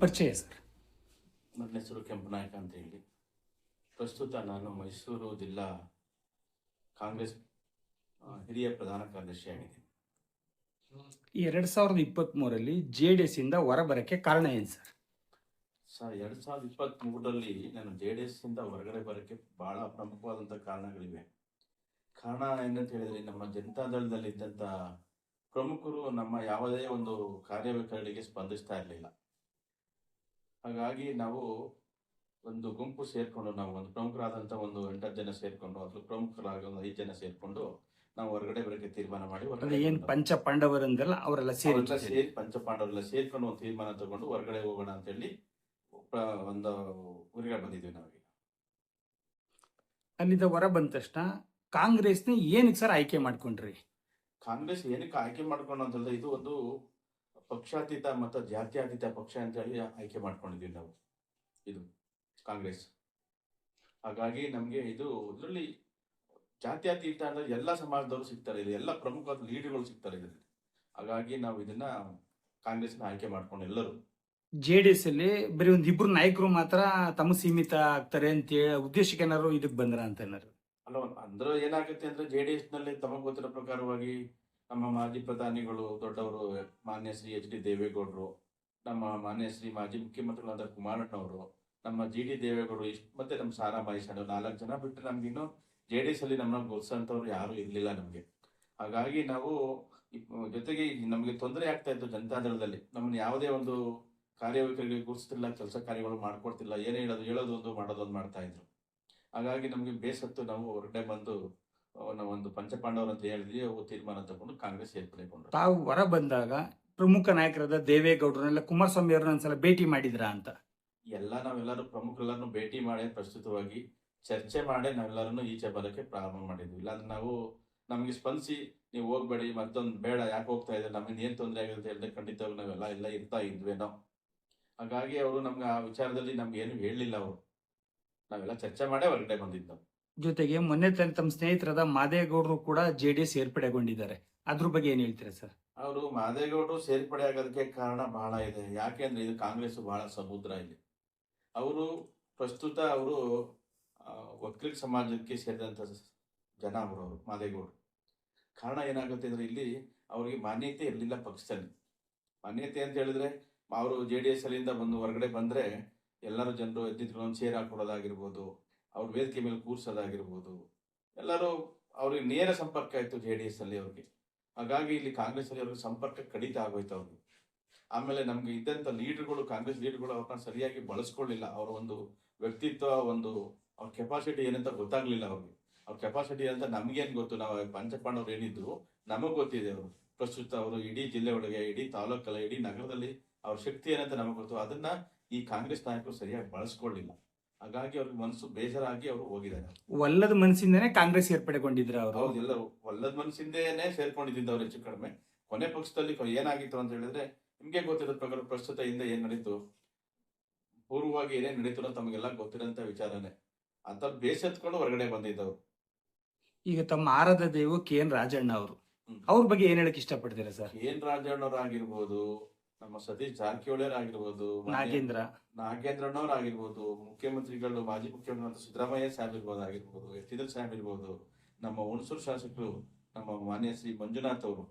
ಪರಿಚಯ ಸರ್. ನನ್ನ ಹೆಸರು ಕೆಂಪನಾಯಕ ಅಂತ ಹೇಳಿ. ಪ್ರಸ್ತುತ ನಾನು ಮೈಸೂರು ಜಿಲ್ಲಾ ಕಾಂಗ್ರೆಸ್ ಹಿರಿಯ ಪ್ರಧಾನ ಕಾರ್ಯದರ್ಶಿಯಾಗಿದ್ದೀನಿ. ಈ 2023 JDS ಇಂದ ಹೊರಬರಕ್ಕೆ ಕಾರಣ ಏನು ಸರ್? 2023ರಲ್ಲಿ ನಾನು JDS ಇಂದ ಹೊರಗಡೆ ಬರೋಕ್ಕೆ ಬಹಳ ಪ್ರಮುಖವಾದಂಥ ಕಾರಣಗಳಿವೆ. ಕಾರಣ ಏನಂತ ಹೇಳಿದ್ರೆ, ನಮ್ಮ ಜನತಾದಳದಲ್ಲಿ ಇದ್ದಂಥ ಪ್ರಮುಖರು ನಮ್ಮ ಯಾವುದೇ ಒಂದು ಕಾರ್ಯವೈಖರಿಗೆ ಸ್ಪಂದಿಸ್ತಾ ಇರಲಿಲ್ಲ. ಹಾಗಾಗಿ ನಾವು ಒಂದು ಗುಂಪು ಸೇರ್ಕೊಂಡು, ನಾವು ಒಂದು ಪ್ರಮುಖರಾದಂಥ ಒಂದು 8 ಜನ ಸೇರ್ಕೊಂಡು, ಅಥವಾ ಪ್ರಮುಖರಾಗಿ ಒಂದು 5 ಜನ ಸೇರ್ಕೊಂಡು ನಾವು ಹೊರಗಡೆ ಬರೋಕ್ಕೆ ತೀರ್ಮಾನ ಮಾಡಿ ಏನು ಪಂಚ ಪಾಂಡವರಂದಲ್ಲ ಅವರೆಲ್ಲ ಸೇರಿ ಪಂಚಪಾಂಡವರೆಲ್ಲ ಸೇರ್ಕೊಂಡು ಒಂದು ತೀರ್ಮಾನ ತಗೊಂಡು ಹೊರಗಡೆ ಹೋಗೋಣ ಅಂತ ಹೇಳಿ ಒಂದು ಊರಿಗೆ ಬಂದಿದ್ವಿ ನಾವೀಗ. ಅಲ್ಲಿಂದ ಹೊರ ಬಂದ ತಕ್ಷಣ ಕಾಂಗ್ರೆಸ್ನ ಏನಕ್ಕೆ ಸರ್ ಆಯ್ಕೆ ಮಾಡ್ಕೊಂಡ್ರಿ? ಕಾಂಗ್ರೆಸ್ ಏನಕ್ಕೆ ಆಯ್ಕೆ ಮಾಡ್ಕೊಂಡು ಅಂತಂದ್ರೆ, ಇದು ಒಂದು ಪಕ್ಷಾತೀತ ಮತ್ತು ಜಾತ್ಯತೀತ ಪಕ್ಷ ಅಂತ ಹೇಳಿ ಆಯ್ಕೆ ಮಾಡ್ಕೊಂಡಿದ್ದೀವಿ ನಾವು, ಇದು ಕಾಂಗ್ರೆಸ್. ಹಾಗಾಗಿ ನಮಗೆ ಇದರಲ್ಲಿ ಜಾತ್ಯತೀತ ಅಂದ್ರೆ ಎಲ್ಲ ಸಮಾಜದವರು ಸಿಗ್ತಾರೆ, ಇಲ್ಲಿ ಎಲ್ಲ ಪ್ರಮುಖ ಲೀಡರ್ಗಳು ಸಿಗ್ತಾರೆ ಇದರಲ್ಲಿ. ಹಾಗಾಗಿ ನಾವು ಇದನ್ನ ಕಾಂಗ್ರೆಸ್ನ ಆಯ್ಕೆ ಮಾಡ್ಕೊಂಡು ಎಲ್ಲರೂ. JDS ಅಲ್ಲಿ ಬರೀ ಒಂದಿಬ್ರು ನಾಯಕರು ಮಾತ್ರ ತಮ್ಮ ಸೀಮಿತ ಆಗ್ತಾರೆ ಅಂತ ಉದ್ದೇಶಕ್ಕೆ ಏನಾದ್ರು ಇದಕ್ಕೆ ಬಂದ್ರ ಅಂತ ಏನಾದ್ರು? ಅಲ್ಲ, ಅಂದ್ರೆ ಏನಾಗುತ್ತೆ ಅಂದ್ರೆ, JDS ನಲ್ಲಿ ತಮಗೆ ಗೊತ್ತಿರೋ ಪ್ರಕಾರವಾಗಿ ನಮ್ಮ ಮಾಜಿ ಪ್ರಧಾನಿಗಳು ದೊಡ್ಡವರು ಮಾನ್ಯ ಶ್ರೀ HD ದೇವೇಗೌಡರು, ನಮ್ಮ ಮಾನ್ಯ ಶ್ರೀ ಮಾಜಿ ಮುಖ್ಯಮಂತ್ರಿಗಳಾದ ಕುಮಾರಣ್ಣವರು, ನಮ್ಮ GD ದೇವೇಗೌಡರು, ಮತ್ತೆ ನಮ್ಮ ಸಾರಾ ಮಹೇಶ್ 4 ಜನ ಬಿಟ್ಟು ನಮ್ಗಿನ್ನು JDS ಅಲ್ಲಿ ನಮ್ಮನ್ನ ಗೊತ್ತಿಸೋಂಥವ್ರು ಯಾರು ಇರಲಿಲ್ಲ ನಮಗೆ. ಹಾಗಾಗಿ ನಾವು ಜೊತೆಗೆ ನಮಗೆ ತೊಂದರೆ ಆಗ್ತಾ ಇತ್ತು ಜನತಾದಳದಲ್ಲಿ. ನಮ್ಮನ್ನ ಯಾವುದೇ ಒಂದು ಕಾರ್ಯವೈಖರಿಗೆ ಗುರುತಿಸ್ತಿಲ್ಲ, ಕೆಲಸ ಕಾರ್ಯಗಳು ಮಾಡ್ಕೊಡ್ತಿಲ್ಲ, ಏನೇ ಹೇಳೋದೊಂದು ಮಾಡೋದೊಂದು ಮಾಡ್ತಾ ಇದ್ರು. ಹಾಗಾಗಿ ನಮಗೆ ಬೇಸತ್ತು ನಾವು ಹೊರಗಡೆ ಬಂದು ನಾವೊಂದು ಪಂಚಪಾಂಡವರು ಅಂತ ಹೇಳಿದ್ವಿ, ಅವು ತೀರ್ಮಾನ ತಗೊಂಡು ಕಾಂಗ್ರೆಸ್ ಸೇರ್ಪಡೆಗೊಂಡ್ರು. ತಾವು ಹೊರ ಬಂದಾಗ ಪ್ರಮುಖ ನಾಯಕರಾದ ದೇವೇಗೌಡರನ್ನೆಲ್ಲ ಕುಮಾರಸ್ವಾಮಿ ಅವ್ರನ್ನ ಒಂದ್ಸಲ ಭೇಟಿ ಮಾಡಿದ್ರ ಅಂತ? ನಾವೆಲ್ಲರೂ ಪ್ರಮುಖರೆಲ್ಲರೂ ಭೇಟಿ ಮಾಡಿ ಪ್ರಸ್ತುತವಾಗಿ ಚರ್ಚೆ ಮಾಡಿ ನಾವೆಲ್ಲರನ್ನು ಈಚೆ ಬರೋಕ್ಕೆ ಪ್ರಾರಂಭ ಮಾಡಿದ್ವಿ. ಇಲ್ಲಾಂದ್ರೆ ನಮಗೆ ಸ್ಪಂದಿಸಿ ನೀವು ಹೋಗ್ಬೇಡಿ, ಮತ್ತೊಂದು ಬೇಡ, ಯಾಕೆ ಹೋಗ್ತಾ ಇದ್ದಾರೆ, ನಮಗೆ ಏನು ತೊಂದರೆ ಆಗಿದೆ ಅಂತ ಹೇಳಿದ್ರೆ ಖಂಡಿತವಾಗಿ ನಾವೆಲ್ಲ ಇರ್ತಾ ಇದ್ವೇನೋ. ಹಾಗಾಗಿ ಅವರು ನಮ್ಗೆ ಆ ವಿಚಾರದಲ್ಲಿ ನಮ್ಗೆ ಏನು ಹೇಳಲಿಲ್ಲ. ನಾವೆಲ್ಲ ಚರ್ಚೆ ಮಾಡೇ ಹೊರಗಡೆ ಬಂದಿದ್ದು. ಜೊತೆಗೆ ಮೊನ್ನೆ ತಮ್ಮ ಸ್ನೇಹಿತರಾದ ಮಾದೇಗೌಡರು ಕೂಡ JDS ಸೇರ್ಪಡೆಗೊಂಡಿದ್ದಾರೆ, ಅದ್ರ ಬಗ್ಗೆ ಏನ್ ಹೇಳ್ತೀರಾ ಸರ್? ಅವರು ಮಾದೇಗೌಡರು ಸೇರ್ಪಡೆ ಆಗೋದಕ್ಕೆ ಕಾರಣ ಬಹಳ ಇದೆ. ಯಾಕೆಂದ್ರೆ ಇದು ಕಾಂಗ್ರೆಸ್ ಬಹಳ ಸಮುದ್ರ. ಇಲ್ಲಿ ಪ್ರಸ್ತುತ ಅವರು ಒಕ್ಕಲಿಗ ಸಮಾಜಕ್ಕೆ ಸೇರಿದಂಥ ಜನ ಅವರು ಮಾದೇಗೌಡರು. ಕಾರಣ ಏನಾಗುತ್ತೆ ಅಂದ್ರೆ, ಇಲ್ಲಿ ಅವರಿಗೆ ಮಾನ್ಯತೆ ಇರಲಿಲ್ಲ ಪಕ್ಷದಲ್ಲಿ. ಮಾನ್ಯತೆ ಅಂತ ಹೇಳಿದ್ರೆ, ಅವರು JDS ಅಲ್ಲಿಂದ ಬಂದು ಹೊರಗಡೆ ಬಂದ್ರೆ ಎಲ್ಲರೂ ಜನರು ಎದ್ದಿದ್ರು ಒಂದು ಚೇರ್ ಹಾಕೊಳ್ಳೋದಾಗಿರ್ಬೋದು, ಅವ್ರ ವೇದಿಕೆ ಮೇಲೆ ಕೂರ್ಸೋದಾಗಿರ್ಬೋದು, ಎಲ್ಲರೂ ಅವ್ರಿಗೆ ನೇರ ಸಂಪರ್ಕ ಇತ್ತು JDS ಅಲ್ಲಿ ಅವ್ರಿಗೆ. ಹಾಗಾಗಿ ಇಲ್ಲಿ ಕಾಂಗ್ರೆಸ್ ಅಲ್ಲಿ ಅವ್ರಿಗೆ ಸಂಪರ್ಕ ಕಡಿತ ಆಗೋಯ್ತು ಅವ್ರಿಗೆ. ಆಮೇಲೆ ನಮ್ಗೆ ಇದ್ದಂಥ ಲೀಡರ್ಗಳು, ಕಾಂಗ್ರೆಸ್ ಲೀಡರ್ಗಳು ಅವ್ರನ್ನ ಸರಿಯಾಗಿ ಬಳಸ್ಕೊಳ್ಳಿಲ್ಲ. ಅವರ ಒಂದು ವ್ಯಕ್ತಿತ್ವ, ಅವ್ರ ಕೆಪಾಸಿಟಿ ಏನಂತ ಗೊತ್ತಾಗ್ಲಿಲ್ಲ ಅವ್ರಿಗೆ. ಅವ್ರ ಕೆಪಾಸಿಟಿ ಅಂತ ನಮ್ಗೇನು ಗೊತ್ತು? ನಾವು ಪಂಚಪಾಂಡವ್ರು ಏನಿದ್ರು ನಮಗ್ ಗೊತ್ತಿದೆ. ಅವರು ಪ್ರಸ್ತುತ ಅವರು ಇಡೀ ಜಿಲ್ಲೆ ಒಳಗೆ, ಇಡೀ ತಾಲೂಕಲ್ಲ, ಇಡೀ ನಗರದಲ್ಲಿ ಅವ್ರ ಶಕ್ತಿ ಏನಂತ ನಮಗ್ ಗೊತ್ತು. ಅದನ್ನ ಈ ಕಾಂಗ್ರೆಸ್ ನಾಯಕರು ಸರಿಯಾಗಿ ಬಳಸ್ಕೊಳ್ಳಿಲ್ಲ. ಹಾಗಾಗಿ ಅವ್ರಿಗೆ ಮನಸ್ಸು ಬೇಜಾರಾಗಿ ಅವರು ಹೋಗಿದ್ದಾರೆ. ಒಲ್ಲದ ಮನಸ್ಸಿಂದನೇ ಕಾಂಗ್ರೆಸ್ ಸೇರ್ಪಡೆಗೊಂಡಿದ್ರು ಅವರು. ಹೌದೆಲ್ಲ ಒಲ್ಲದ ಮನಸ್ಸಿಂದೇನೆ ಸೇರ್ಕೊಂಡಿದ್ದ ಅವ್ರು ಹೆಚ್ಚು ಕಡಿಮೆ. ಕೊನೆ ಪಕ್ಷದಲ್ಲಿ ಏನಾಗಿತ್ತು ಅಂತ ಹೇಳಿದ್ರೆ, ನಿಮ್ಗೆ ಗೊತ್ತಿರೋ ಪ್ರಕಾರ ಪ್ರಸ್ತುತ ಹಿಂದೆ ಏನ್ ನಡೀತು, ಪೂರ್ವವಾಗಿ ಏನೇನ್ ನಡೀತು ಅಂತ ತಮಗೆಲ್ಲ ಗೊತ್ತಿರೋಂಥ ವಿಚಾರನೇ. ಅಂತ ಬೇಸತ್ಕೊಂಡು ಹೊರಗಡೆ ಬಂದಿದ್ದವ್ರು. ಈಗ ತಮ್ಮ ಆರಾಧ ದೇವು KN ರಾಜಣ್ಣ ಅವರು, ಅವ್ರ ಬಗ್ಗೆ ಏನ್ ಹೇಳಕ್ ಇಷ್ಟಪಡ್ತೀರಾ ಸರ್? KN ರಾಜಣ್ಣವ್ರು ಆಗಿರ್ಬೋದು, ನಮ್ಮ ಸತೀಶ್ ಜಾರಕಿಹೊಳಿ ಆಗಿರ್ಬೋದು, ನಾಗೇಂದ್ರಣ್ಣವ್ರು ಆಗಿರ್ಬೋದು, ಮುಖ್ಯಮಂತ್ರಿಗಳು ಮಾಜಿ ಮುಖ್ಯಮಂತ್ರಿ ಸಿದ್ದರಾಮಯ್ಯ ಸಾಹೇಬ್ ಆಗಿರ್ಬೋದು, ಯತೀಂದ್ರ ಸಾಹೇಬ್ ಇರ್ಬೋದು, ನಮ್ಮ ಹುಣಸೂರು ಶಾಸಕರು ನಮ್ಮ ಮಾನ್ಯ ಶ್ರೀ ಮಂಜುನಾಥ್ ಅವರು,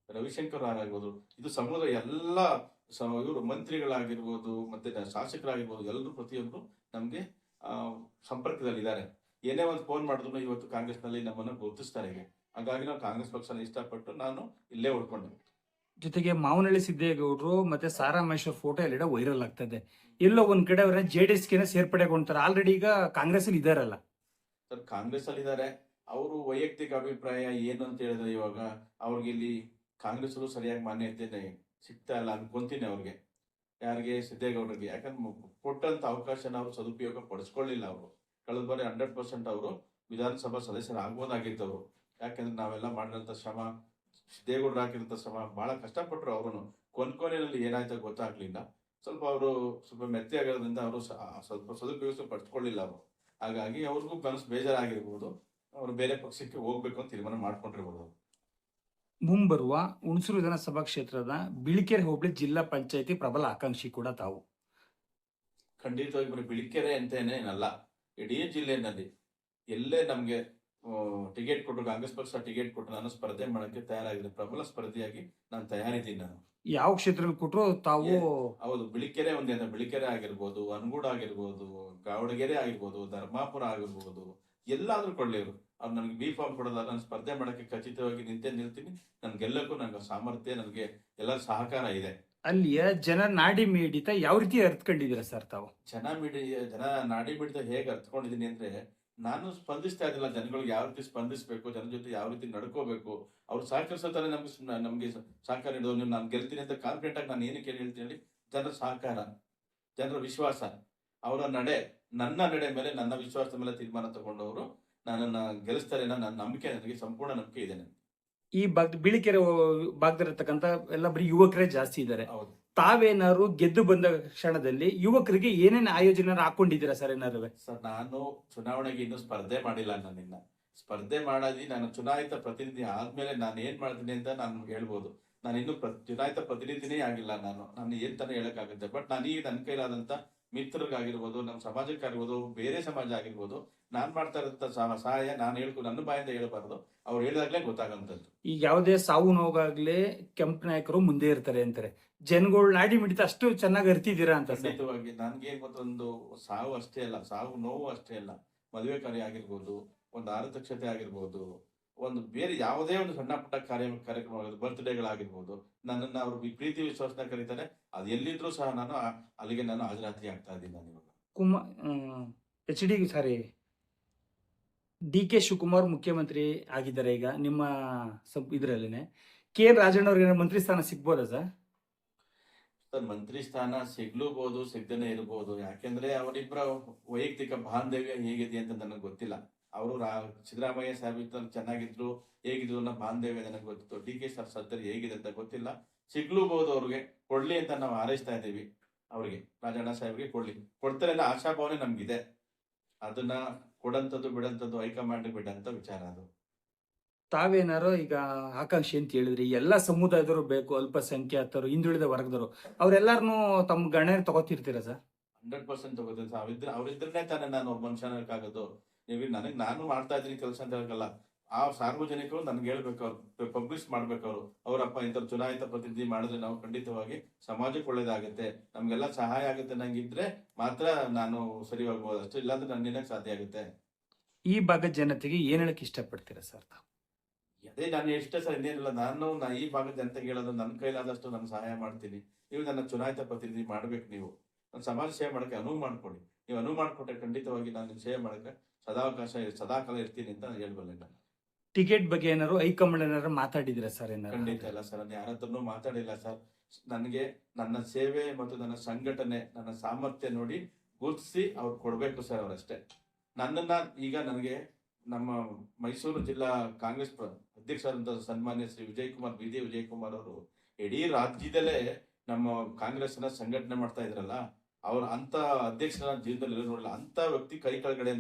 ರವಿಶಂಕರ್ ಆಗಿರ್ಬೋದು, ಇದು ಸಮುದ್ರ ಎಲ್ಲ ಇವರು ಮಂತ್ರಿಗಳಾಗಿರ್ಬೋದು, ಮತ್ತೆ ಶಾಸಕರಾಗಿರ್ಬೋದು, ಎಲ್ಲರೂ ಪ್ರತಿಯೊಬ್ಬರು ನಮ್ಗೆ ಸಂಪರ್ಕದಲ್ಲಿದ್ದಾರೆ. ಏನೇ ಒಂದು ಫೋನ್ ಮಾಡಿದ್ರು ಇವತ್ತು ಕಾಂಗ್ರೆಸ್ನಲ್ಲಿ ನಮ್ಮನ್ನ ಗುರುತಿಸ್ತಾರೆ. ಹಾಗಾಗಿ ನಾವು ಕಾಂಗ್ರೆಸ್ ಪಕ್ಷನ ಇಷ್ಟಪಟ್ಟು ನಾನು ಇಲ್ಲೇ ಉಳ್ಕೊಂಡೆ. ಜೊತೆಗೆ ಮಾವನಹಳ್ಳಿ ಸಿದ್ದೇಗೌಡರು ಮತ್ತೆ ಸಾರಾ ಮಹೇಶ್ವರ್ ಫೋಟೋ ಎಲ್ಲ ವೈರಲ್ ಆಗ್ತದೆ. ಎಲ್ಲೋ ಒಂದ್ ಕಡೆ ಅವರ JDS ಗೆ ಸೇರ್ಪಡೆಗೊಂಡ್ತಾರೆ. ಆಲ್ರೆಡಿ ಈಗ ಕಾಂಗ್ರೆಸ್ ಅಲ್ಲಿ ಇದಾರಲ್ಲ ಸರ್, ಕಾಂಗ್ರೆಸ್ ಅಲ್ಲಿ ಇದ್ದಾರೆ. ಅವರು ವೈಯಕ್ತಿಕ ಅಭಿಪ್ರಾಯ ಏನು ಅಂತ ಹೇಳಿದ್ರೆ, ಇವಾಗ ಅವ್ರಿಗೆ ಇಲ್ಲಿ ಕಾಂಗ್ರೆಸ್ ಸರಿಯಾಗಿ ಮಾನ್ಯತೆ ಸಿಗ್ತಾ ಇಲ್ಲ ಅನ್ಕೊಂತೀನಿ ಅವ್ರಿಗೆ. ಯಾರಿಗೆ? ಸಿದ್ದೇಗೌಡರಿಗೆ. ಯಾಕಂದ್ರೆ ಕೊಟ್ಟಂತ ಅವಕಾಶನ ಅವರು ಸದುಪಯೋಗ ಪಡಿಸ್ಕೊಳ್ಳಿಲ್ಲ. ಅವರು ಕಳೆದ ಬಾರಿ 100% ಅವರು ವಿಧಾನಸಭಾ ಸದಸ್ಯರಾಗ್ಬೋದಾಗಿದ್ದವರು. ಯಾಕಂದ್ರೆ ನಾವೆಲ್ಲ ಮಾಡಿದಂಥ ಶ್ರಮ, ಸಿದ್ದೇಗೌಡರು ಹಾಕಿದಂಥ ಶ್ರಮ, ಬಹಳ ಕಷ್ಟಪಟ್ಟರು. ಅವರನ್ನು ಕೊನೆಯಲ್ಲಿ ಏನಾಯ್ತು ಗೊತ್ತಾಗ್ಲಿಲ್ಲ. ಅವರು ಸ್ವಲ್ಪ ಮೆತ್ತೆ ಆಗೋದ್ರಿಂದ ಅವರು ಸ್ವಲ್ಪ ಸದುಪಯೋಗ ಪಡಿಸ್ಕೊಳ್ಳಿಲ್ಲ ಅವರು. ಹಾಗಾಗಿ ಅವ್ರಿಗೂ ಮನಸ್ಸು ಬೇಜಾರಾಗಿರ್ಬೋದು, ಅವರು ಬೇರೆ ಪಕ್ಷಕ್ಕೆ ಹೋಗ್ಬೇಕು ಅಂತ ತೀರ್ಮಾನ ಮಾಡ್ಕೊಂಡಿರ್ಬೋದು. ಮುಂಬರುವ ಹುಣಸೂರು ವಿಧಾನಸಭಾ ಕ್ಷೇತ್ರದ ಬಿಳಿಕೆರೆ ಹೋಬಳಿ ಜಿಲ್ಲಾ ಪಂಚಾಯತಿ ಪ್ರಬಲ ಆಕಾಂಕ್ಷಿ ಕೂಡ ತಾವು. ಖಂಡಿತವಾಗಿ ಬರೀ ಬಿಳಿಕೆರೆ ಅಂತೇನೇನಲ್ಲ, ಇಡೀ ಜಿಲ್ಲೆನಲ್ಲಿ ಎಲ್ಲೇ ನಮ್ಗೆ ಟಿಕೆಟ್ ಕೊಟ್ಟರು, ಕಾಂಗ್ರೆಸ್ ಪಕ್ಷ ಟಿಕೆಟ್ ಕೊಟ್ಟರು, ನಾನು ಸ್ಪರ್ಧೆ ಮಾಡಕ್ಕೆ ತಯಾರಾಗಿದ್ದೀನಿ. ಪ್ರಬಲ ಸ್ಪರ್ಧಿಯಾಗಿ ನಾನು ತಯಾರಿದ್ದೀನಿ ನಾನು. ಯಾವ ಕ್ಷೇತ್ರದಲ್ಲಿ ಕೊಟ್ರು ತಾವು ಹೌದು, ಬಿಳಿಕೆರೆ ಒಂದೇ, ಬಿಳಿಕೆರೆ ಆಗಿರ್ಬೋದು, ಅನ್ಗೂಡ್ ಆಗಿರ್ಬೋದು, ಗಾವಡಗೆರೆ ಆಗಿರ್ಬೋದು, ಧರ್ಮಾಪುರ ಆಗಿರ್ಬೋದು, ಎಲ್ಲಾದ್ರೂ ಕೊಡ್ಲಿ ಅವ್ರು ನನಗೆ ಬಿ ಫಾರ್ಮ್ ಕೊಡೋದ, ನಾನು ಸ್ಪರ್ಧೆ ಮಾಡಕ್ಕೆ ಖಚಿತವಾಗಿ ನಿಲ್ತೀನಿ. ನನ್ ಗೆಲ್ಲಕ್ಕೂ ನನಗೆ ಸಾಮರ್ಥ್ಯ, ನನಗೆ ಎಲ್ಲರ ಸಹಕಾರ ಇದೆ. ಅಲ್ಲಿಯ ಜನ ನಾಡಿ ಮಿಡಿತ ಯಾವ ರೀತಿ ಅರ್ಥಕೊಂಡಿದ್ದೀರಾ ಸರ್ ತಾವು? ಜನ ನಾಡಿ ಮಿಡಿತ ಹೇಗೆ ಅರ್ಥಕೊಂಡಿದೀನಿ ಅಂದ್ರೆ, ನಾನು ಸ್ಪಂದಿಸ್ತಾ ಇದ್ದಿಲ್ಲ ಜನಗಳಿಗೆ ಯಾವ ರೀತಿ ಸ್ಪಂದಿಸ್ಬೇಕು, ಜನ ಜೊತೆ ಯಾವ ರೀತಿ ನಡ್ಕೋಬೇಕು, ಅವ್ರು ಸಹಕರಿಸೋತಾರೆ ನಮ್ಗೆ ಸಹಕಾರ ನೀಡೋದು. ನೀವು ನಾನು ಗೆಲ್ತೀನಿ ಅಂತ ಕಾನ್ಫಿಡೆಂಟ್ ಆಗಿ ನಾನು ಏನಕ್ಕೆ ಹೇಳ್ತೀನಿ, ಜನರ ಸಹಕಾರ, ಜನರ ವಿಶ್ವಾಸ, ಅವರ ನನ್ನ ನಡೆ ಮೇಲೆ, ನನ್ನ ವಿಶ್ವಾಸದ ಮೇಲೆ ತೀರ್ಮಾನ ತಗೊಂಡವರು ನನ್ನನ್ನ ಗೆಲ್ಲಿಸ್ತಾರೆ. ನನ್ನ ನಂಬಿಕೆ, ನನಗೆ ಸಂಪೂರ್ಣ ನಂಬಿಕೆ ಇದೆ. ಈ ಬಿಳಿಕೆರೆ ಭಾಗದಲ್ಲಿರ್ತಕ್ಕಂಥ ಎಲ್ಲ ಬರೀ ಯುವಕರೇ ಜಾಸ್ತಿ ಇದ್ದಾರೆ. ಹೌದು. ತಾವೇನಾದ್ರು ಗೆದ್ದು ಬಂದ ಕ್ಷಣದಲ್ಲಿ ಯುವಕರಿಗೆ ಏನೇನು ಆಯೋಜನೆ ಹಾಕೊಂಡಿದ್ದೀರಾ ಸರ್? ಏನಾರು ಸರ್, ನಾನು ಚುನಾವಣೆಗೆ ಇನ್ನೂ ಸ್ಪರ್ಧೆ ಮಾಡಿಲ್ಲ. ನಾನಿನ್ನ ಸ್ಪರ್ಧೆ ಮಾಡೋದಿ, ನಾನು ಚುನಾಯಿತ ಪ್ರತಿನಿಧಿ ಆದ್ಮೇಲೆ ನಾನು ಏನ್ ಮಾಡ್ತೀನಿ ಅಂತ ನಾನು ಹೇಳ್ಬೋದು. ನಾನು ಇನ್ನೂ ಚುನಾಯಿತ ಪ್ರತಿನಿಧಿನೇ ಆಗಿಲ್ಲ. ನಾನು ಏನ್ ತಾನೇ ಹೇಳಕ್ಕಾಗುತ್ತೆ. ಬಟ್ ನಾನೀಗ ನನ್ನ ಕೈಲಾದಂತ ಮಿತ್ರರಿಗಾಗಿರ್ಬೋದು, ನಮ್ಮ ಸಮಾಜಕ್ಕಾಗಿರ್ಬೋದು, ಬೇರೆ ಸಮಾಜ ಆಗಿರ್ಬೋದು, ನಾನ್ ಮಾಡ್ತಾ ಇರೋ ಸಹಾಯ ನಾನು ನನ್ನ ಬಾಯಿಂದ ಹೇಳ್ಬಾರ್ದು, ಅವ್ರು ಹೇಳಿದಾಗ್ಲೇ ಗೊತ್ತಾಗಂತದ್ದು. ಈಗ ಯಾವುದೇ ಸಾವು ನೋವಾಗ್ಲೇ ಕೆಂಪು ನಾಯಕರು ಮುಂದೆ ಇರ್ತಾರೆ ಅಂತಾರೆ. ಜನಗಳು ನಾಡಿ ಮಿಡಿತ ಅಷ್ಟು ಚೆನ್ನಾಗಿ ಅರ್ತಿದ್ದೀರಾ ಅಂತ? ಖಂಡಿತವಾಗಿ. ನನ್ಗೆ ಮತ್ತೊಂದು ಸಾವು ಅಷ್ಟೇ ಅಲ್ಲ, ಸಾವು ನೋವು ಅಷ್ಟೇ ಅಲ್ಲ, ಮದುವೆ ಕಾರ್ಯ ಆಗಿರ್ಬೋದು, ಒಂದು ಆರತಕ್ಷತೆ ಆಗಿರ್ಬೋದು, ಒಂದು ಬೇರೆ ಯಾವುದೇ ಒಂದು ಸಣ್ಣ ಪುಟ್ಟ ಕಾರ್ಯಕ್ರಮ ಆಗಿರ್ಬೋದು, ಬರ್ತ್ಡೇಗಳಾಗಿರ್ಬೋದು, ನನ್ನನ್ನು ಅವರು ಪ್ರೀತಿ ವಿಶ್ವಾಸನ ಕರೀತಾರೆ. ಅದು ಎಲ್ಲಿದ್ರು ಸಹ ನಾನು ಅಲ್ಲಿಗೆ ಹಾಜರಾತಿ ಆಗ್ತಾ ಇದ್ದೀನಿ. ನಾನು ಇವಾಗ ಡಿ.ಕೆ. ಶಿವಕುಮಾರ್ ಮುಖ್ಯಮಂತ್ರಿ ಆಗಿದ್ದಾರೆ ಈಗ ನಿಮ್ಮ ಇದ್ರಲ್ಲೇನೆ. ಕೆ.ಎನ್. ರಾಜಣ್ಣ ಅವ್ರಿಗೆ ಮಂತ್ರಿ ಸ್ಥಾನ ಸಿಗ್ಬೋದಾ ಸರ್? ಸರ್, ಮಂತ್ರಿ ಸ್ಥಾನ ಸಿಗ್ಲೂಬಹುದು, ಸಿಗ್ದೇನೆ ಇರಬಹುದು. ಯಾಕೆಂದ್ರೆ ಅವರಿಬ್ಬರ ವೈಯಕ್ತಿಕ ಬಾಂಧವ್ಯ ಹೇಗಿದೆ ಅಂತ ನನಗೆ ಗೊತ್ತಿಲ್ಲ. ಅವರು ಸಿದ್ದರಾಮಯ್ಯ ಸಾಹೇಬ್ ಚೆನ್ನಾಗಿದ್ರು, ಹೇಗಿದ್ರು ಅನ್ನೋ ಬಾಂಧವ್ಯ ನನಗೆ ಗೊತ್ತಿತ್ತು. ಡಿ.ಕೆ. ಸರ್ ಹೇಗಿದೆ ಅಂತ ಗೊತ್ತಿಲ್ಲ. ಸಿಗ್ಲೂಬಹುದು, ಅವ್ರಿಗೆ ಕೊಡ್ಲಿ ಅಂತ ನಾವು ಹಾರೈಸ್ತಾ ಇದ್ದೀವಿ. ಅವ್ರಿಗೆ, ರಾಜಣ್ಣ ಸಾಹೇಬ್ರಿಗೆ ಕೊಡ್ತಾರೆ ಅನ್ನೋ ಆಶಾಭಾವನೆ ನಮ್ಗಿದೆ. ಅದನ್ನ ಕೊಡಂತದ್ದು ಬಿಡಂತದ್ದು ಹೈಕಮಾಂಡ್ ಬಿಡಂತ ವಿಚಾರ. ಅದು ತಾವೇನಾರು ಈಗ ಆಕಾಂಕ್ಷಿ ಅಂತ ಹೇಳಿದ್ರಿ, ಎಲ್ಲಾ ಸಮುದಾಯದವರು ಬೇಕು, ಅಲ್ಪಸಂಖ್ಯಾತರು, ಹಿಂದುಳಿದ ವರ್ಗದವರು, ಅವ್ರೆಲ್ಲಾರನು ತಮ್ಮ ಗಣನೆ ತಗೋತಿರ್ತೀರಾ ಸರ್? 100% ತಗೋತೀನಿ ಸರ್. ಅವ್ರಿದ್ರನ್ನೇ ತಾನೇ ನಾನು ಒಬ್ಬ ಮನುಷ್ಯನಕ್ಕಾಗೋದು. ನಾನು ಮಾಡ್ತಾ ಇದ್ದೀನಿ ಕೆಲಸ ಅಂತ ಹೇಳಲ್ಲ. ಆ ಸಾರ್ವಜನಿಕರು ನನ್ಗೆ ಹೇಳ್ಬೇಕು, ಅವ್ರು ಪಬ್ಲಿಷ್ ಮಾಡ್ಬೇಕು. ಅವರಪ್ಪ ಇಂಥ ಚುನಾಯಿತ ಪ್ರತಿನಿಧಿ ಮಾಡಿದ್ರೆ ನಾವು ಖಂಡಿತವಾಗಿ ಸಮಾಜಕ್ಕೆ ಒಳ್ಳೇದಾಗುತ್ತೆ, ನಮ್ಗೆಲ್ಲ ಸಹಾಯ ಆಗುತ್ತೆ ನಂಗಿದ್ರೆ ಮಾತ್ರ ನಾನು ಸರಿ ಹೋಗ್ಬೋದು. ಅಷ್ಟು ಇಲ್ಲಾಂದ್ರೆ ನನ್ನೇನಕ್ಕೆ ಸಾಧ್ಯ ಆಗುತ್ತೆ. ಈ ಭಾಗದ ಜನತೆಗೆ ಏನ್ ಹೇಳಕ್ ಇಷ್ಟಪಡ್ತೀರಾ ಸರ್? ಅದೇ ನಾನು ಇಷ್ಟ ಸರ್, ಇನ್ನೇನಿಲ್ಲ. ಈ ಭಾಗದ ಜನತೆಗೆ ಹೇಳೋದು, ನನ್ನ ಕೈಲಾದಷ್ಟು ನಾನು ಸಹಾಯ ಮಾಡ್ತೀನಿ. ನೀವು ನನ್ನ ಚುನಾಯಿತ ಪ್ರತಿನಿಧಿ ಮಾಡ್ಬೇಕು. ನೀವು ನನ್ನ ಸಮಾಜ ಸೇವೆ ಮಾಡಕ್ಕೆ ಅನುವು ಮಾಡ್ಕೊಡಿ. ನೀವು ಅನುವು ಮಾಡ್ಕೊಟ್ರೆ ಖಂಡಿತವಾಗಿ ನಾನು ಸೇವೆ ಮಾಡಕ್ಕೆ ಸದಾಕಾಲ ಇರ್ತೀನಿ ಅಂತ ನಾನು ಹೇಳ್ಬಲ್ಲೆ. ನಾನು ಟಿಕೆಟ್ ಬಗ್ಗೆ ಏನಾರು ಹೈಕಮಾಂಡ್ ಏನಾರು ಮಾತಾಡಿದಿರಾ ಸರ್? ಖಂಡಿತ ಇಲ್ಲ ಸರ್, ನಾನು ಯಾರ ಹತ್ರನೂ ಮಾತಾಡಿಲ್ಲ ಸರ್. ನನಗೆ ನನ್ನ ಸೇವೆ ಮತ್ತು ನನ್ನ ಸಂಘಟನೆ, ನನ್ನ ಸಾಮರ್ಥ್ಯ ನೋಡಿ ಗುರುತಿಸಿ ಅವ್ರು ಕೊಡ್ಬೇಕು ಸರ್, ಅವರಷ್ಟೇ. ಈಗ ನನಗೆ ನಮ್ಮ ಮೈಸೂರು ಜಿಲ್ಲಾ ಕಾಂಗ್ರೆಸ್ ಅಧ್ಯಕ್ಷರಾದಂತ ಸನ್ಮಾನ್ಯ ಶ್ರೀ ವಿಜಯಕುಮಾರ್ ಅವರು ಇಡೀ ರಾಜ್ಯದಲ್ಲೇ ನಮ್ಮ ಕಾಂಗ್ರೆಸ್ ಸಂಘಟನೆ ಮಾಡ್ತಾ ಇದ್ರಲ್ಲ, ಅವ್ರ ಅಂತ ಅಧ್ಯಕ್ಷರ ಜೀವನದಲ್ಲಿ ನೋಡಲ್ಲ. ಅಂತ ವ್ಯಕ್ತಿ ಕೈ ಕೆಳಗಡೆ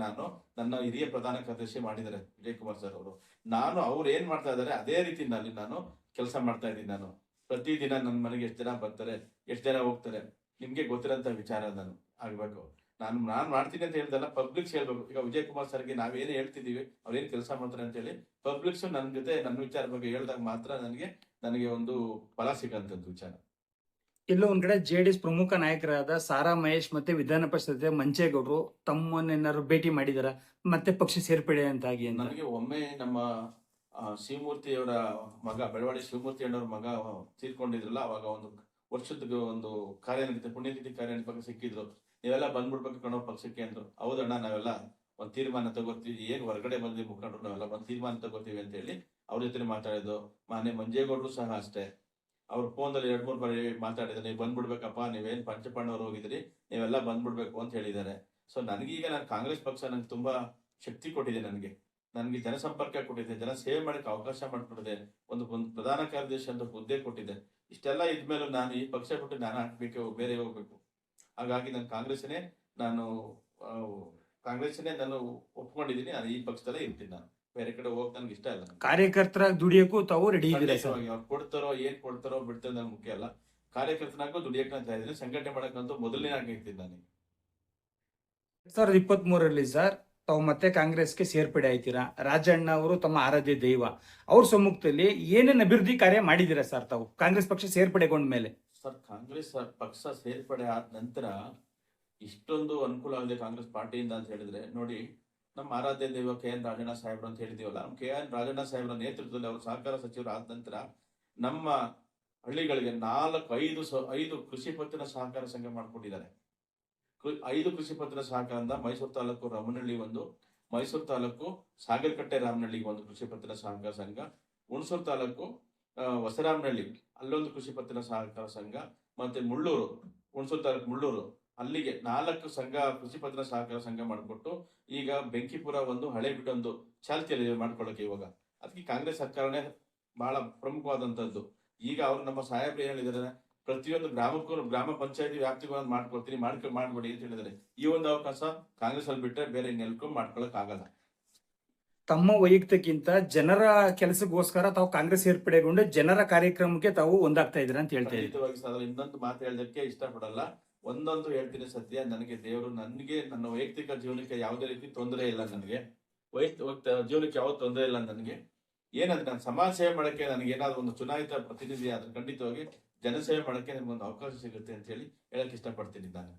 ನನ್ನ ಹಿರಿಯ ಪ್ರಧಾನ ಕಾರ್ಯದರ್ಶಿ ಮಾಡಿದ್ದಾರೆ ವಿಜಯಕುಮಾರ್ ಸರ್ ಅವರು. ಅವ್ರು ಏನ್ ಮಾಡ್ತಾ ಇದಾರೆ ಅದೇ ರೀತಿನಲ್ಲಿ ನಾನು ಕೆಲಸ ಮಾಡ್ತಾ ಇದ್ದೀನಿ. ನಾನು ಪ್ರತಿದಿನ ನನ್ನ ಮನೆಗೆ ಎಷ್ಟು ಜನ ಬರ್ತಾರೆ, ಎಷ್ಟು ಜನ ಹೋಗ್ತಾರೆ, ನಿಮ್ಗೆ ಗೊತ್ತಿರೋಂತ ವಿಚಾರ ನಾನು ಆಗ್ಬೇಕು. ನಾನು ಮಾಡ್ತೀನಿ ಅಂತ ಹೇಳ್ದಲ್ಲ, ಪಬ್ಲಿಕ್ಸ್ ಹೇಳ್ಬೇಕು. ಈಗ ವಿಜಯಕುಮಾರ್ ಸರ್ಗೆ ನಾವೇನು ಹೇಳ್ತಿದೀವಿ, ಅವ್ರೇನ್ ಕೆಲಸ ಮಾಡ್ತಾರೆ ಅಂತ ಹೇಳಿ ಪಬ್ಲಿಕ್ಸ್ ನನ್ನ ಜೊತೆ ನನ್ನ ವಿಚಾರ ಬಗ್ಗೆ ಹೇಳಿದಾಗ ಮಾತ್ರ ನನಗೆ ಒಂದು ಫಲ ಸಿಗಂತದ್ದು ವಿಚಾರ. ಎಲ್ಲೋ ಒಂದ್ ಕಡೆ ಜೆಡಿಎಸ್ ಪ್ರಮುಖ ನಾಯಕರಾದ ಸಾರಾ ಮಹೇಶ್ ಮತ್ತೆ ವಿಧಾನ ಪರಿಷತ್ ಮಂಚೇಗೌಡರು ತಮ್ಮನ್ನೇನಾದ್ರು ಭೇಟಿ ಮಾಡಿದಾರ, ಮತ್ತೆ ಪಕ್ಷ ಸೇರ್ಪಡೆ ಅಂತಾಗಿ? ನನಗೆ ಒಮ್ಮೆ ನಮ್ಮ ಶಿವಮೂರ್ತಿಯವರ ಮಗ, ಬೆಳವಾಡಿ ಶಿವಮೂರ್ತಿ ಅಣ್ಣವ್ರ ಮಗ ತೀರ್ಕೊಂಡಿದ್ರಲ್ಲ, ಅವಾಗ ಒಂದು ವರ್ಷದ ಒಂದು ಪುಣ್ಯತಿಥಿ ಕಾರ್ಯ ಸಿಕ್ಕಿದ್ರು. ನೀವೆಲ್ಲ ಬಂದ್ಬಿಡ್ಬೇಕು ಕಣೋ ಪಕ್ಷಕ್ಕೆ ಅಂದ್ರು. ಹೌದಣ್ಣ, ನಾವೆಲ್ಲ ಒಂದ್ ತೀರ್ಮಾನ ತಗೋತೀವಿ, ಏನ್ ಹೊರಗಡೆ ಬಂದಿ ಮುಖಂಡ್ರು, ನಾವೆಲ್ಲ ಒಂದ್ ತೀರ್ಮಾನ ತಗೋತೀವಿ ಅಂತ ಹೇಳಿ ಅವ್ರ ಜೊತೆ ಮಾತಾಡಿದ್ದು. ಮಂಜೇಗೌಡರು ಸಹ ಅಷ್ಟೇ, ಅವ್ರ ಫೋನ್ದಲ್ಲಿ 2-3 ಬಾರಿ ಮಾತಾಡಿದ್ರೆ, ನೀವು ಬಂದ್ಬಿಡ್ಬೇಕಪ್ಪ, ನೀವೇನ್ ಪಂಚಪಾಂಡವರು ಹೋಗಿದ್ರಿ, ನೀವೆಲ್ಲ ಬಂದ್ಬಿಡ್ಬೇಕು ಅಂತ ಹೇಳಿದ್ದಾರೆ. ಸೊ ನನಗೀಗ ನಾನು ಕಾಂಗ್ರೆಸ್ ಪಕ್ಷ ನಂಗೆ ತುಂಬಾ ಶಕ್ತಿ ಕೊಟ್ಟಿದೆ. ನನಗೆ ಜನಸಂಪರ್ಕ ಕೊಟ್ಟಿದೆ, ಜನ ಸೇವೆ ಮಾಡಕ್ಕೆ ಅವಕಾಶ ಮಾಡಿಕೊಟ್ಟಿದೆ, ಒಂದು ಪ್ರಧಾನ ಕಾರ್ಯದರ್ಶಿ ಅಂತ ಹುದ್ದೆ ಕೊಟ್ಟಿದೆ. ಇಷ್ಟೆಲ್ಲ ಇದ್ಮೇಲೆ ನಾನು ಈ ಪಕ್ಷ ಬಿಟ್ಟು ನಾನು ಹಾಕ್ಬೇಕು, ಬೇರೆ ಹೋಗ್ಬೇಕು. ಹಾಗಾಗಿ ನಾನು ಕಾಂಗ್ರೆಸ್ಸನ್ನೇ ನಾನು ಒಪ್ಕೊಂಡಿದ್ದೀನಿ. ನಾನು ಈ ಪಕ್ಷದಲ್ಲೇ ಇರ್ತೀನಿ. ನಾನು ಬೇರೆ ಕಡೆ ಹೋಗಕ್ ನನ್ಗೆ ಇಷ್ಟ ಇಲ್ಲ. ಕಾರ್ಯಕರ್ತರ ದುಡಿಯಕ್ಕೂ ತಾವು ರೆಡಿ ಇದ್ದೀರಾ? ಅವ್ರು ಕೊಡ್ತಾರೋ ಏನ್ ಕೊಡ್ತಾರೋ ಬಿಡ್ತಾರೋ ನನ್ಗೆ ಮುಖ್ಯ ಅಲ್ಲ. ಕಾರ್ಯಕರ್ತನಾಗೂ ದುಡಿಯಕ್ಕೆ ಅಂತ ಇದ್ದೀನಿ. ಸಂಘಟನೆ ಮಾಡಕ್ಕಂತೂ ಮೊದಲನೇ ಆಗಿರ್ತೀನಿ. ನಾನು 2023ರಲ್ಲಿ ಸರ್ ತಾವು ಮತ್ತೆ ಕಾಂಗ್ರೆಸ್ಗೆ ಸೇರ್ಪಡೆ ಆಯ್ತೀರಾ. ರಾಜಣ್ಣ ಅವರು ತಮ್ಮ ಆರಾಧ್ಯ ದೈವ. ಅವ್ರ ಸಮ್ಮುಖದಲ್ಲಿ ಏನೇನು ಅಭಿವೃದ್ಧಿ ಕಾರ್ಯ ಮಾಡಿದ್ದೀರಾ ಸರ್ ತಾವು ಕಾಂಗ್ರೆಸ್ ಪಕ್ಷ ಸೇರ್ಪಡೆಗೊಂಡ ಮೇಲೆ? ಸರ್, ಕಾಂಗ್ರೆಸ್ ಪಕ್ಷ ಸೇರ್ಪಡೆ ಆದ ನಂತರ ಇಷ್ಟೊಂದು ಅನುಕೂಲ ಆಗಿದೆ ಕಾಂಗ್ರೆಸ್ ಪಾರ್ಟಿಯಿಂದ ಅಂತ ಹೇಳಿದ್ರೆ ನೋಡಿ, ನಮ್ಮ ಆರಾಧ್ಯ ದೈವ KN ರಾಜಣ್ಣ ಸಾಹೇಬ್ರು ಅಂತ ಹೇಳಿದೀವಲ್ಲ, KN ರಾಜಣ್ಣ ಸಾಹೇಬ್ರ ನೇತೃತ್ವದಲ್ಲಿ ಅವರು ಸಹಕಾರ ಸಚಿವರು ಆದ ನಂತರ ನಮ್ಮ ಹಳ್ಳಿಗಳಿಗೆ 5 ಕೃಷಿ ಪತ್ತಿನ ಸಹಕಾರ ಸಂಘ ಮಾಡ್ಕೊಂಡಿದ್ದಾರೆ. 5 ಕೃಷಿ ಪತ್ತಿನ ಸಹಕಾರದಿಂದ ಮೈಸೂರು ತಾಲೂಕು ರಾಮನಹಳ್ಳಿ ಒಂದು, ಮೈಸೂರು ತಾಲೂಕು ಸಾಗರಕಟ್ಟೆ ರಾಮನಹಳ್ಳಿಗೆ ಒಂದು ಕೃಷಿ ಪತ್ತಿನ ಸಹಕಾರ ಸಂಘ, ಹುಣಸೂರು ತಾಲೂಕು ಹೊಸರಾಮನಹಳ್ಳಿ ಅಲ್ಲೊಂದು ಕೃಷಿ ಪತ್ತಿನ ಸಹಕಾರ ಸಂಘ, ಮತ್ತೆ ಮುಳ್ಳೂರು, ಹುಣಸೂರು ತಾಲೂಕು ಮುಳ್ಳೂರು ಅಲ್ಲಿಗೆ 4 ಸಂಘ ಕೃಷಿ ಪತ್ತಿನ ಸಹಕಾರ ಸಂಘ ಮಾಡಿಕೊಟ್ಟು ಈಗ ಬೆಂಕಿಪುರ ಒಂದು, ಹಳೆ ಬಿಡೊಂದು ಚಾಲ್ತಿಯಲ್ಲಿ ಮಾಡ್ಕೊಳ್ಳೋಕೆ ಇವಾಗ ಅದಕ್ಕೆ ಕಾಂಗ್ರೆಸ್ ಸರ್ಕಾರನೇ ಬಹಳ ಪ್ರಮುಖವಾದಂತದ್ದು. ಈಗ ಅವ್ರು ನಮ್ಮ ಸಾಹೇಬ್ರು ಏನ್ ಹೇಳಿದಾರೆ, ಪ್ರತಿಯೊಂದು ಗ್ರಾಮಕ್ಕೂ ಗ್ರಾಮ ಪಂಚಾಯತಿ ವ್ಯಾಪ್ತಿಗೂ ಮಾಡ್ಕೊಡ್ತೀನಿ, ಮಾಡ್ಬೇಡಿ ಅಂತ ಹೇಳಿದಾರೆ. ಈ ಒಂದು ಅವಕಾಶ ಕಾಂಗ್ರೆಸ್ ಅಲ್ಲಿ ಬಿಟ್ಟರೆ ಬೇರೆ ಇನ್ನೆಲ್ಕೂ ಮಾಡ್ಕೊಳಕ್ ಆಗಲ್ಲ. ತಮ್ಮ ವೈಯಕ್ತಿಕ್ಕಿಂತ ಜನರ ಕೆಲಸಕ್ಕೋಸ್ಕರ ತಾವು ಕಾಂಗ್ರೆಸ್ ಸೇರ್ಪಡೆಗೊಂಡು ಜನರ ಕಾರ್ಯಕ್ರಮಕ್ಕೆ ತಾವು ಒಂದಾಗ್ತಾ ಇದ್ದೀರಾ ಅಂತ ಹೇಳ್ತಾ ಇದ್ದೀವಿ. ಖಂಡಿತವಾಗಿ ಸರ್, ಇನ್ನೊಂದು ಮಾತು ಹೇಳೋದಕ್ಕೆ ಇಷ್ಟಪಡಲ್ಲ. ಒಂದೊಂದು ಹೇಳ್ತೀನಿ, ಸದ್ಯ ನನಗೆ ದೇವರು ನನ್ನ ವೈಯಕ್ತಿಕ ಜೀವನಕ್ಕೆ ಯಾವುದೇ ರೀತಿ ತೊಂದರೆ ಇಲ್ಲ. ನನಗೆ ವೈಯಕ್ತಿಕ ಜೀವನಕ್ಕೆ ಯಾವ ತೊಂದರೆ ಇಲ್ಲ. ನನಗೆ ಏನಂದ್ರೆ ನಾನು ಸಮಾಜ ಸೇವೆ ಮಾಡಕ್ಕೆ, ನನಗೆ ಏನಾದ್ರು ಒಂದು ಚುನಾಯಿತ ಪ್ರತಿನಿಧಿ ಆದ್ರೆ ಖಂಡಿತವಾಗಿ ಜನಸೇವೆ ಮಾಡಕ್ಕೆ ನನಗೊಂದು ಅವಕಾಶ ಸಿಗುತ್ತೆ ಅಂತ ಹೇಳಿ ಹೇಳಕ್ ಇಷ್ಟಪಡ್ತೀನಿ ನಾನು.